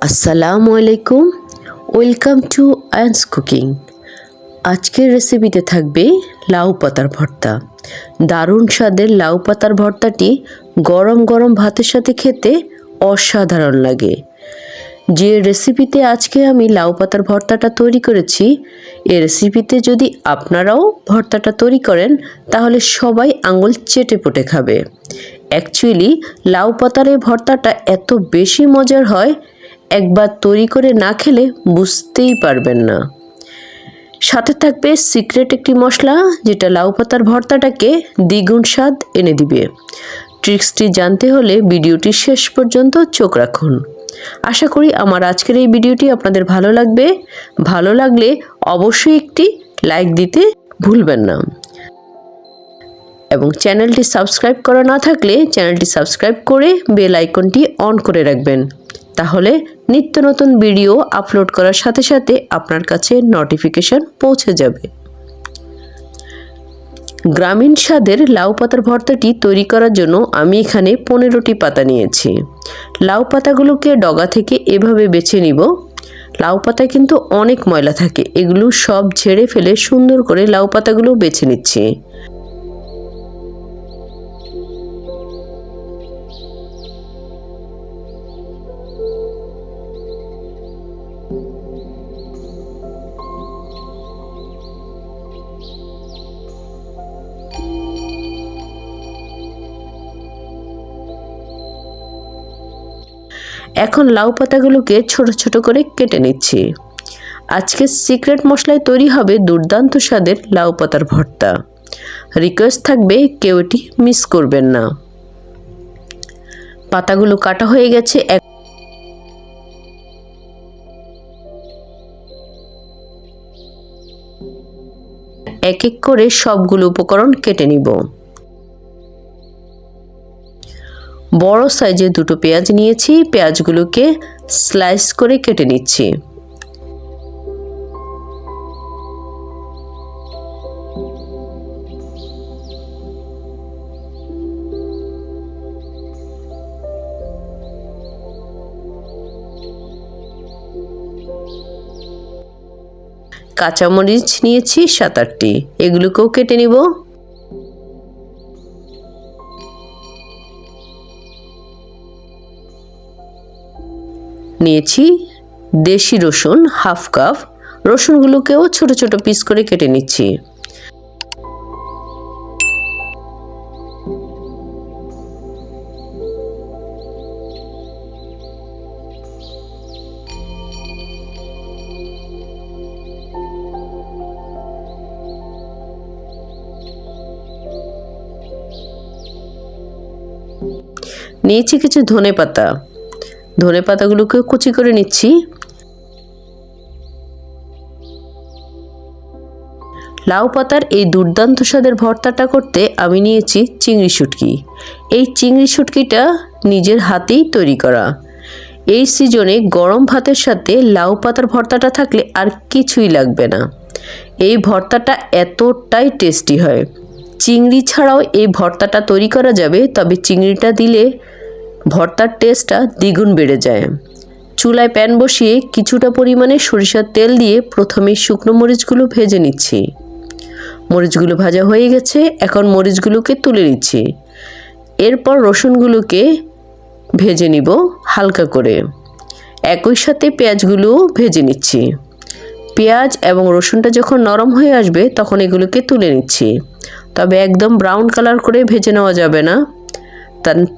আসসালামু আলাইকুম, welcome to Ayans cooking. আজকের রেসিপিতে থাকবে লাউ পাতার ভর্তা। দারুণ স্বাদের লাউ পাতার ভর্তাটি গরম গরম ভাতের সাথে খেতে অসাধারণ লাগে। যে রেসিপিতে আজকে আমি লাউ পাতার ভর্তাটা তৈরি করেছি, এই রেসিপিতে যদি আপনারাও ভর্তাটা তৈরি করেন তাহলে সবাই আঙুল চেটে পুটে খাবে। অ্যাকচুয়ালি লাউ পাতার এই ভর্তাটা এত বেশি মজার হয়, একবার তৈরি করে না খেলে বুঝতেই পারবেন না। সাথে থাকবে সিক্রেট একটি মশলা, যেটা লাউ পাতার ভর্তাটাকে দ্বিগুণ স্বাদ এনে দিবে। ট্রিক্সটি জানতে হলে ভিডিওটি শেষ পর্যন্ত চোখ রাখুন। আশা করি আমার আজকের এই ভিডিওটি আপনাদের ভালো লাগবে। ভালো লাগলে অবশ্যই একটি লাইক দিতে ভুলবেন না, এবং চ্যানেলটি সাবস্ক্রাইব করা না থাকলে চ্যানেলটি সাবস্ক্রাইব করে বেল আইকনটি অন করে রাখবেন। তাহলে নিত্য নতুন ভিডিও আপলোড করার সাথে সাথে আপনার কাছে নোটিফিকেশন পৌঁছে যাবে। গ্রামীণ স্বাদের লাউ পাতার ভর্তাটি তৈরি করার জন্য আমি এখানে 15টি পাতা নিয়েছি। লাউ পাতাগুলোকে ডগা থেকে এভাবে বেছে নিব। লাউ পাতায় কিন্তু অনেক ময়লা থাকে, এগুলো সব ঝেড়ে ফেলে সুন্দর করে লাউ পাতাগুলো বেছে নিচ্ছি। এখন লাউ পাতাগুলোকে ছোট ছোট করে কেটে নিচ্ছি। আজকে সিক্রেট মশলায় তৈরি হবে দুর্দান্ত স্বাদের লাউ পাতার ভর্তা। রিকোয়েস্ট থাকবে কেউ এটি মিস করবেন না। পাতাগুলো কাটা হয়ে গেছে। এক এক করে সবগুলো উপকরণ কেটে নিব। বড় সাইজে দুটো পেঁয়াজ নিয়েছি, পেঁয়াজগুলোকে স্লাইস করে কেটে নিচ্ছি। কাঁচামরিচ নিয়েছি 7-8টি, এগুলোকেও কেটে নিব। নিয়েছি দেশি রসুন হাফ কাপ, রসুনগুলোকেও ছোট ছোট পিস করে কেটে নিচ্ছি। নিয়েছি কিছু ধনে পাতা, ধনে পাতাগুলোকে কুচি করে নিচ্ছি। লাউ পাতার এই দুর্দান্ত স্বাদের ভর্তাটা করতে আমি নিয়েছি চিংড়ি শুটকি। এই চিংড়ি শুটকিটা নিজের হাতেই তৈরি করা। এই সিজনে গরম ভাতের সাথে লাউ পাতার ভর্তাটা থাকলে আর কিছুই লাগবে না। এই ভর্তাটা এতটাই টেস্টি হয়। চিংড়ি ছাড়াও এই ভর্তাটা তৈরি করা যাবে, তবে চিংড়িটা দিলে ভর্তার টেস্টটা দ্বিগুণ বেড়ে যায়। চুলায় প্যান বসিয়ে কিছুটা পরিমাণে সরিষার তেল দিয়ে প্রথমে শুকনো মরিচগুলো ভেজে নিচ্ছি। মরিচগুলো ভাজা হয়ে গেছে, এখন মরিচগুলোকে তুলে নিচ্ছি। এরপর রসুনগুলোকে ভেজে নিব হালকা করে। একই সাথে পেঁয়াজগুলো ভেজে নিচ্ছি। পেঁয়াজ এবং রসুনটা যখন নরম হয়ে আসবে তখন এগুলোকে তুলে নিচ্ছি। তবে একদম ব্রাউন কালার করে ভেজে নেওয়া যাবে না,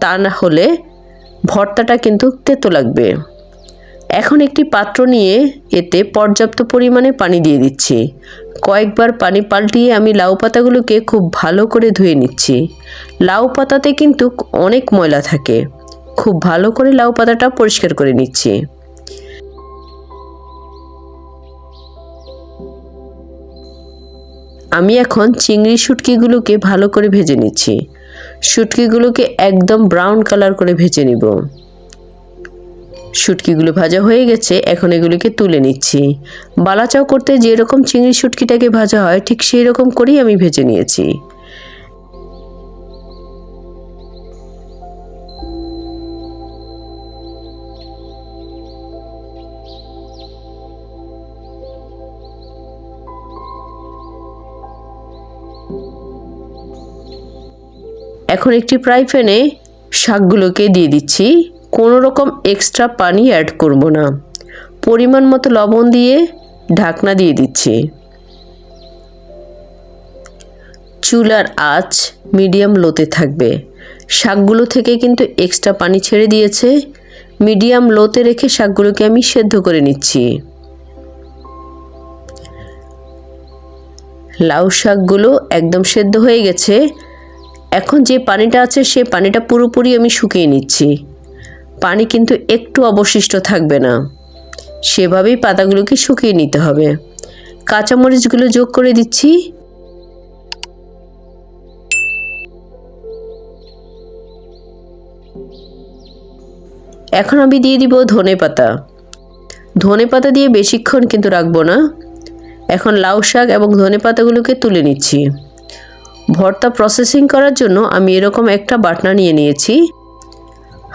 তা না হলে ভর্তাটা কিন্তু তেতো লাগবে। এখন একটি পাত্র নিয়ে এতে পর্যাপ্ত পরিমাণে পানি দিয়ে দিচ্ছি। কয়েকবার পানি পাল্টিয়ে আমি লাউ পাতাগুলোকে খুব ভালো করে ধুয়ে নিচ্ছি। লাউ পাতাতে কিন্তু অনেক ময়লা থাকে, খুব ভালো করে লাউ পাতাটা পরিষ্কার করে নিচ্ছি। আমি এখন চিংড়ি শুটকিগুলোকে ভালো করে ভেজে নিচ্ছি। শুটকিগুলোকে একদম ব্রাউন কালার করে ভেজে নিব। শুটকিগুলো ভাজা হয়ে গেছে, এখন এগুলোকে তুলে নিচ্ছি। বালাচাও করতে যেরকম চিংড়ি শুটকিটাকে ভাজা হয় ঠিক সেই রকম করেই আমি ভেজে নিয়েছি। এখন একটি ফ্রাই প্যানে শাকগুলোকে দিয়ে দিচ্ছি। কোনো রকম এক্সট্রা পানি অ্যাড করব না। পরিমাণ মতো লবণ দিয়ে ঢাকনা দিয়ে দিচ্ছি। চুলার আঁচ মিডিয়াম লোতে থাকবে। শাকগুলো থেকে কিন্তু এক্সট্রা পানি ছেড়ে দিয়েছে। মিডিয়াম লোতে রেখে শাকগুলোকে আমি সেদ্ধ করে নিচ্ছি। লাউ শাকগুলো একদম সেদ্ধ হয়ে গেছে। এখন যে পানিটা আছে সে পানিটা পুরোপুরি আমি শুকিয়ে নিচ্ছি। পানি কিন্তু একটু অবশিষ্ট থাকবে না, সেভাবেই পাতাগুলোকে শুকিয়ে নিতে হবে। কাঁচামরিচগুলো যোগ করে দিচ্ছি। এখন আমি দিয়ে দিব ধনেপাতা। ধনেপাতা দিয়ে বেশিক্ষণ কিন্তু রাখবো না। এখন লাউ শাক এবং ধনেপাতাগুলোকে তুলে নিচ্ছি। ভর্তা প্রসেসিং করার জন্য আমি এরকম একটা বাটনা নিয়ে নিয়েছি।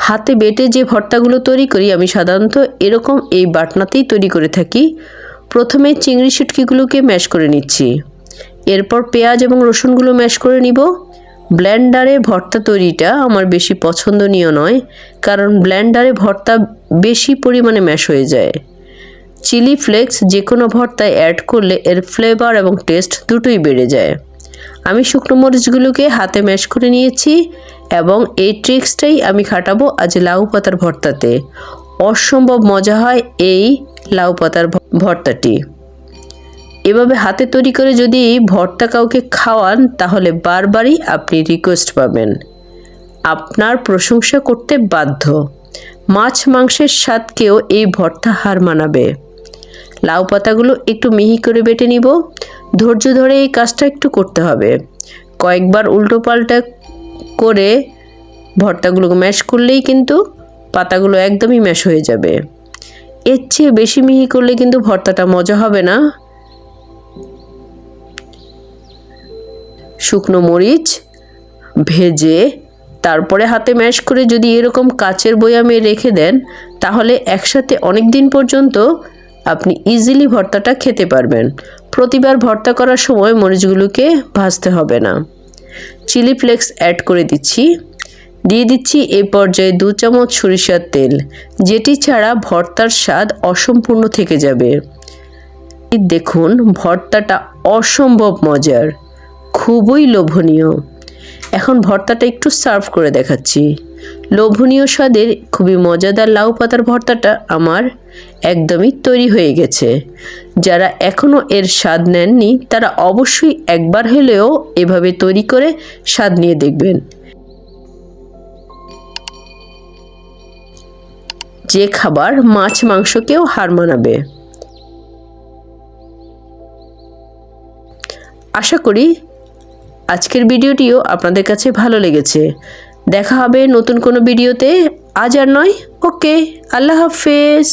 হাতে বেটে যে ভর্তাগুলো তৈরি করি আমি সাধারণত এরকম এই বাটনাতেই তৈরি করে থাকি। প্রথমে চিংড়ি শুটকিগুলোকে ম্যাশ করে নিচ্ছি। এরপর পেঁয়াজ এবং রসুনগুলো ম্যাশ করে নিব। ব্লেন্ডারে ভর্তা তৈরিটা আমার বেশি পছন্দনীয় নয়, কারণ ব্লেন্ডারে ভর্তা বেশি পরিমাণে ম্যাশ হয়ে যায়। চিলি ফ্লেক্স যে কোনো ভর্তায় অ্যাড করলে এর ফ্লেভার এবং টেস্ট দুটোই বেড়ে যায়। আমি শুকনো মরিচগুলোকে হাতে ম্যাশ করে নিয়েছি এবং এই ট্রিক্সটাই আমি খাটাবো আজ লাউ পাতার ভর্তাতে। অসম্ভব মজা হয় এই লাউ পাতার ভর্তাটি। এভাবে হাতে তৈরি করে যদি ভর্তা কাউকে খাওয়ান তাহলে বারবারই আপনি রিকোয়েস্ট পাবেন। আপনার প্রশংসা করতে বাধ্য। মাছ মাংসের স্বাদকেও এই ভর্তা হার মানাবে। লাউ পাতাগুলো একটু মিহি করে বেটে নিব। ধৈর্য ধরে এই কাজটা একটু করতে হবে। কয়েকবার উল্টো পাল্টা করে ভর্তাগুলোকে ম্যাশ করলেই কিন্তু পাতাগুলো একদমই ম্যাশ হয়ে যাবে। এর চেয়ে বেশি মিহি করলে কিন্তু ভর্তাটা মজা হবে না। শুকনো মরিচ ভেজে তারপরে হাতে ম্যাশ করে যদি এরকম কাচের বয়ামে রেখে দেন তাহলে একসাথে অনেক দিন পর্যন্ত আপনি ইজিলি ভর্তাটা খেতে পারবেন। প্রতিবার ভর্তা করার সময় মরিচগুলোকে ভাজতে হবে না। চিলি ফ্লেক্স অ্যাড করে দিচ্ছি। দিয়ে দিচ্ছি এই পর্যায়ে 2 চামচ সরিষার তেল, যেটি ছাড়া ভর্তার স্বাদ অসম্পূর্ণ থেকে যাবে। দেখুন ভর্তাটা অসম্ভব মজার, খুবই লোভনীয়। এখন ভর্তাটা একটু সার্ভ করে দেখাচ্ছি। লোভনীয় স্বাদের খুবই মজাদার লাউ পাতার ভর্তাটা আমার একদমই তৈরি হয়ে গেছে। যারা এখনও এর স্বাদ নেননি তারা অবশ্যই একবার হলেও এভাবে তৈরি করে স্বাদ নিয়ে দেখবেন। যে খাবার মাছ মাংসকেও হার মানাবে। আশা করি আজকের ভিডিওটিও আপনাদের কাছে ভালো লেগেছে। দেখা হবে নতুন কোনো ভিডিওতে। আজ আর নয়। ওকে, আল্লাহ হাফেজ।